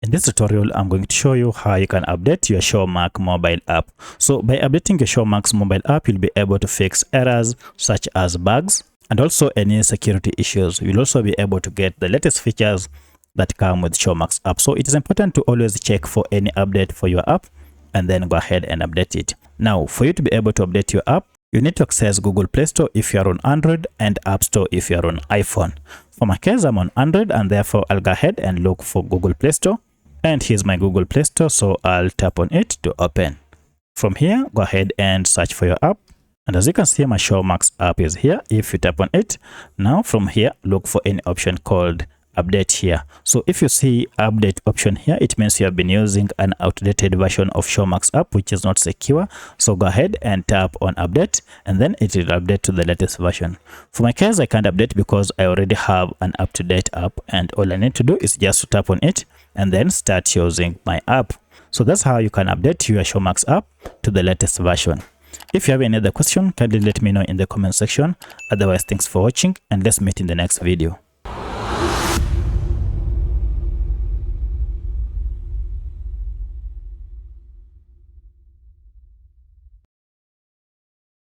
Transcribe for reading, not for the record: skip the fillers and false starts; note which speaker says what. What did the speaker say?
Speaker 1: In this tutorial, I'm going to show you how you can update your Showmax mobile app. So by updating your Showmax mobile app, you'll be able to fix errors such as bugs and also any security issues. You'll also be able to get the latest features that come with Showmax app. So it is important to always check for any update for your app and then go ahead and update it. Now, for you to be able to update your app, you need to access Google Play Store if you're on Android and App Store if you're on iPhone. For my case, I'm on Android and therefore I'll go ahead and look for Google Play Store. And here's my Google Play Store, so I'll tap on it to open. From here, go ahead and search for your app. And as you can see, my Showmax app is here. If you tap on it, now from here, look for any option called update here. So if you see update option here, it means you have been using an outdated version of Showmax app, which is not secure. So go ahead and tap on update, and then it will update to the latest version. For my case, I can't update because I already have an up-to-date app, and all I need to do is just to tap on it and then start using my app. So that's how you can update your Showmax app to the latest version. If you have any other question, kindly let me know in the comment section. Otherwise, thanks for watching, and let's meet in the next video.